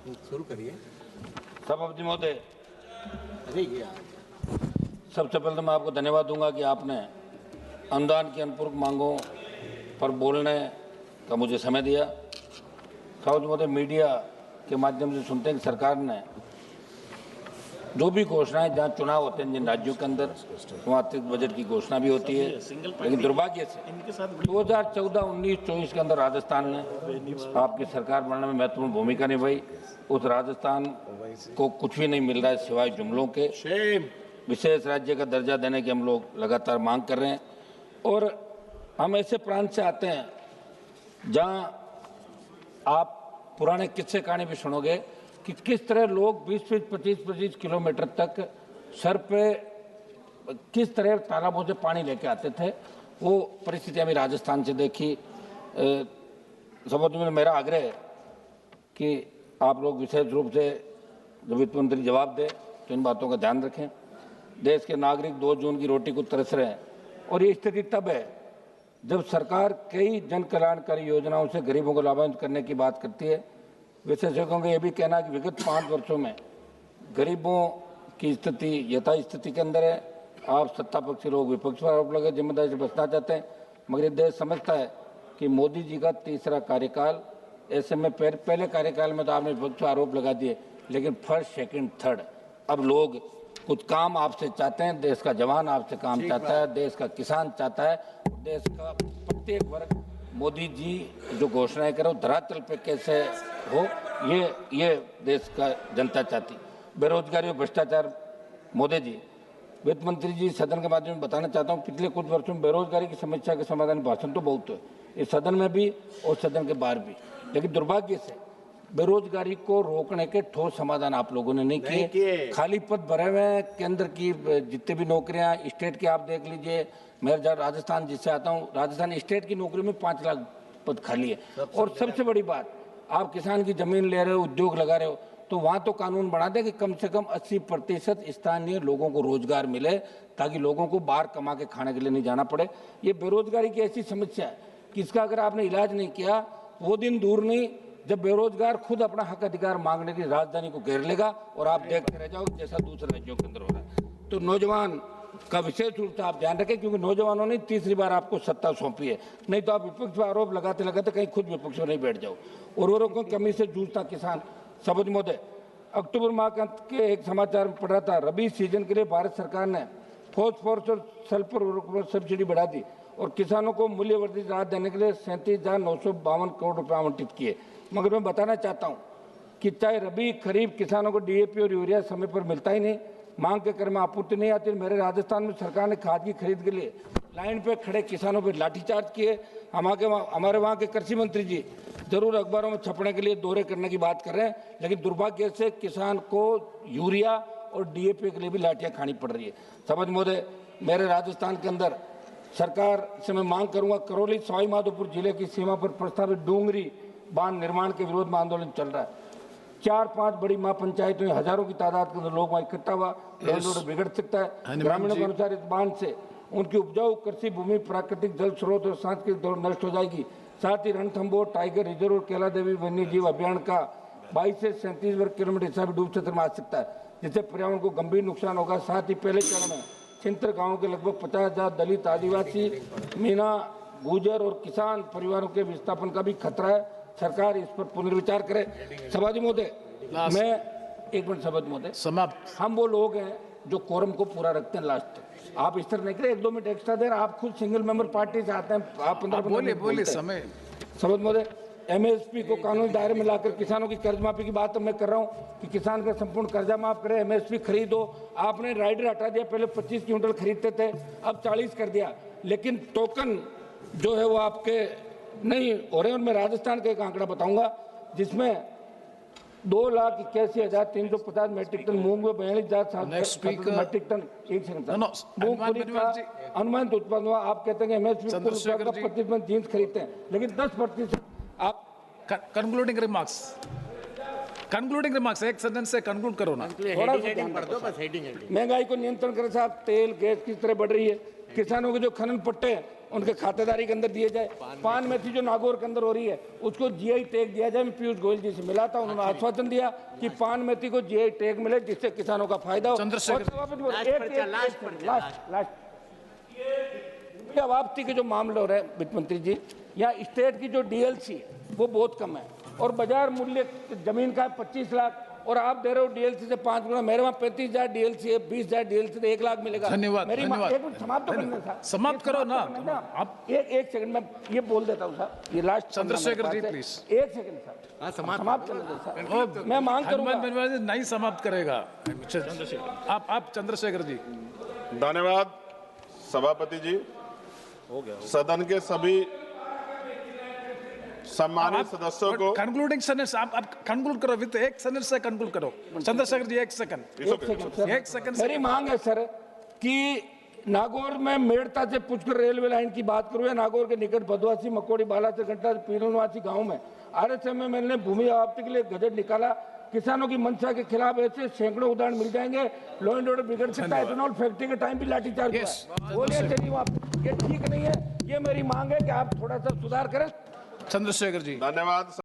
शुरू करिए। सभापति महोदय, अरे ये सबसे पहले तो मैं आपको धन्यवाद दूंगा कि आपने अनुदान की अनुपूरक मांगों पर बोलने का मुझे समय दिया। सभापति महोदय, मीडिया के माध्यम से सुनते हैं कि सरकार ने जो भी घोषणाएं, जहां चुनाव होते हैं जिन राज्यों के अंदर, वहाँ अतिरिक्त बजट की घोषणा भी होती है, लेकिन दुर्भाग्य से 2014-19-24 के अंदर राजस्थान ने आपकी सरकार बनने में महत्वपूर्ण भूमिका निभाई। उस राजस्थान को कुछ भी नहीं मिल रहा है सिवाय जुमलों के। विशेष राज्य का दर्जा देने की हम लोग लगातार मांग कर रहे हैं, और हम ऐसे प्रांत से आते हैं जहां आप पुराने किस्से कहानी भी सुनोगे कि किस तरह लोग 20-25 किलोमीटर तक सर पे किस तरह तालाबों से पानी लेके आते थे। वो परिस्थिति हमें राजस्थान से देखी। सभापति में मेरा आग्रह है कि आप लोग विशेष रूप से जब वित्त मंत्री जवाब दे तो इन बातों का ध्यान रखें। देश के नागरिक 2 जून की रोटी को तरस रहे हैं, और ये स्थिति तब है जब सरकार कई जन कल्याणकारी योजनाओं से गरीबों को लाभान्वित करने की बात करती है। विशेषज्ञों का यह भी कहना है कि विगत 5 वर्षों में गरीबों की स्थिति यथास्थिति के अंदर है। आप सत्ता पक्षी लोग विपक्ष पर आरोप लगे जिम्मेदारी से बचना चाहते हैं, मगर ये देश समझता है कि मोदी जी का तीसरा कार्यकाल, ऐसे में पहले कार्यकाल में तो आपने विपक्ष पर आरोप लगा दिए, लेकिन फर्स्ट, सेकंड, थर्ड अब लोग कुछ काम आपसे चाहते हैं। देश का जवान आपसे काम चाहता है, देश का किसान चाहता है, देश का प्रत्येक वर्ग मोदी जी जो घोषणाएं करो धरातल पे कैसे हो, ये देश का जनता चाहती। बेरोजगारी और भ्रष्टाचार, मोदी जी, वित्त मंत्री जी, सदन के माध्यम से बताना चाहता हूँ, पिछले कुछ वर्षों में बेरोजगारी की समस्या के समाधान भाषण तो बहुत है इस सदन में भी और सदन के बाहर भी, लेकिन दुर्भाग्य से बेरोजगारी को रोकने के ठोस समाधान आप लोगों ने नहीं किए। खाली पद भरे हुए हैं। केंद्र की जितने भी नौकरियां, स्टेट की आप देख लीजिए। मैं राजस्थान जिससे आता हूं, राजस्थान स्टेट की नौकरी में 5 लाख पद खाली है। और सबसे बड़ी बात, आप किसान की जमीन ले रहे हो, उद्योग लगा रहे हो, तो वहां तो कानून बना दे कि कम से कम 80% स्थानीय लोगों को रोजगार मिले, ताकि लोगों को बाहर कमा के खाने के लिए नहीं जाना पड़े। ये बेरोजगारी की ऐसी समस्या है कि इसका अगर आपने इलाज नहीं किया, वो दिन दूर नहीं जब बेरोजगार खुद अपना हक अधिकार मांगने की राजधानी को घेर लेगा, और आप देखते रह जाओगे जैसा दूसरे राज्यों के अंदर हो रहा है। तो नौजवान का विशेष रूप से आप ध्यान रखें, क्योंकि नौजवानों ने तीसरी बार आपको सत्ता सौंपी है। नहीं तो आप विपक्ष पर आरोप लगाते लगाते कहीं खुद विपक्ष में नहीं बैठ जाओ। उर्वरकों की कमी से जूझता किसान। सभापति महोदय, अक्टूबर माह के अंत के एक समाचार में पढ़ रहा था, रबी सीजन के लिए भारत सरकार ने फॉस्फोरस और सल्फर उर्वरकों पर सब्सिडी बढ़ा दी और किसानों को मूल्यवर्धित राहत देने के लिए 37,952 करोड़ रुपए आवंटित किए। मगर मैं बताना चाहता हूं कि चाहे रबी खरीफ किसानों को डीएपी और यूरिया समय पर मिलता ही नहीं, मांग के क्रम में आपूर्ति नहीं आती। मेरे राजस्थान में सरकार ने खाद की खरीद के लिए लाइन पे खड़े किसानों पर लाठीचार्ज किए। हमारे वहाँ के कृषि मंत्री जी जरूर अखबारों में छपने के लिए दौरे करने की बात कर रहे हैं, लेकिन दुर्भाग्य से किसान को यूरिया और डीएपी के लिए भी लाठियां खानी पड़ रही है। सभापति महोदय, मेरे राजस्थान के अंदर सरकार से मैं मांग करूंगा, करौली सवाई माधोपुर जिले की सीमा पर प्रस्तावित डूंगरी बांध निर्माण के विरोध में आंदोलन चल रहा है। 4-5 बड़ी महापंचायतों में हजारों की तादाद के अंदर लोग वहां इकट्ठा हुआ, बिगड़ सकता है। ग्रामीणों के अनुसार इस बांध से उनकी उपजाऊ कृषि भूमि, प्राकृतिक जल स्रोत और सांस्कृतिक दौड़ नष्ट हो जाएगी। साथ ही रणथंभौर टाइगर रिजर्व और कैला देवी वन्य जीव अभियान का 22 से 37 वर्ग किलोमीटर हिस्सा भी डूब क्षेत्र में आ सकता है, जिससे पर्यावरण को गंभीर नुकसान होगा। साथ ही पहले चरण में छिंतर गाँव के लगभग 50,000 दलित, आदिवासी, मीना, गुर्जर और किसान परिवारों के विस्थापन का भी खतरा है। सरकार इस पर पुनर्विचार करे। सभापति महोदय, मैं एक मिनट। सभापति महोदय, समाप्त। हम वो लोग हैं जो कोरम को पूरा रखते हैं लास्ट तक। आप इस तरह नहीं करें, 1-2 मिनट एक्स्ट्रा देर। आप खुद सिंगल मेंबर पार्टी से आते हैं, आप 15 बोले समय। सभापति महोदय, एमएसपी को कानूनी दायरे में लाकर किसानों की कर्ज माफी की बात तो मैं कर रहा हूँ कि किसान का संपूर्ण कर्जा माफ करें, एमएसपी खरीदो। आपने राइडर हटा दिया, पहले 25 क्विंटल खरीदते थे, अब 40 कर दिया, लेकिन टोकन जो है वो आपके नहीं हो रहे। और मैं राजस्थान का एक आंकड़ा बताऊंगा जिसमें 2,81,350 मेट्रिक टन मूंग में 42,000 मेट्रिक टन मूंगफली का अनुमानित उत्पादन हुआ। आप कहते हैं कि एमएसपी 25% जीन्स खरीदते हैं, लेकिन 10% आप कंक्लूडिंग रिमार्क्स एक सेंटेंस से कंक्लूड करो ना। थोड़ा महंगाई को नियंत्रण करें साहब। तेल गैस किस तरह बढ़ रही है, किसानों के जो खनन पट्टे हैं उनके खातेदारी के अंदर दिए जाए। पान मेथी जो नागौर के अंदर हो रही है उसको जीआई टैग दिया जाए। मैं पीयूष गोयल जी से मिला था, उन्होंने आश्वासन दिया कि पान मेथी को जीआई टैग मिले जिससे किसानों का फायदा हो। वापसी के जो मामले हो रहे हैं वित्त मंत्री जी, यहाँ स्टेट की जो डीएलसी है वो बहुत कम है और बाजार मूल्य जमीन का 25 लाख और आप दे रहे हो डीएलसी से 5 गुना। मेरे वहाँ 35,000 डीएलसी है, 20,000 डीएलसी से 1 लाख मिलेगा। धन्यवाद, मेरी धन्यवाद। एक मिनट समाप्त तो करना था, समाप्त करो ना। आप एक सेकंड में ये बोल देता हूँ सर, ये लास्ट चंद्रशेखर जी प्लीज, एक सेकंड सर, समाप्त करने दो सर, मैं मांग करूंगा। हनुमान बेनीवाल जी नहीं समाप्त करेगा। आप चंद्रशेखर जी। धन्यवाद सभापति जी। सदन के सभी सम्मानित सदस्यों को कंक्लूडिंग सेंटेंस आप कंक्लूड करो, विद एक सेंटेंस से कंक्लूड करो। चंद्रशेखर जी एक सेकंड। एक सेकंड। मेरी मांग है सर कि नागौर में मेड़ता से पुष्कर रेलवे लाइन की बात करूं या नागौर के निकट भदवासी मकोड़ी बाला से घंटा पीरनवासी गांव में आरएसएम में मैंने भूमि आवंटन के लिए गजट निकाला। किसानों की मंशा के खिलाफ ऐसे सैकड़ों उदाहरण मिल जाएंगे। लॉ एंड ऑर्डर बिगड़ सकता है। एथेनॉल फैक्ट्री के टाइम भी लाठीचार्ज हुआ है। बोलिए चलिए आप, ये ठीक नहीं है। ये मेरी मांग है कि आप थोड़ा सा सुधार करें। चंद्रशेखर जी धन्यवाद।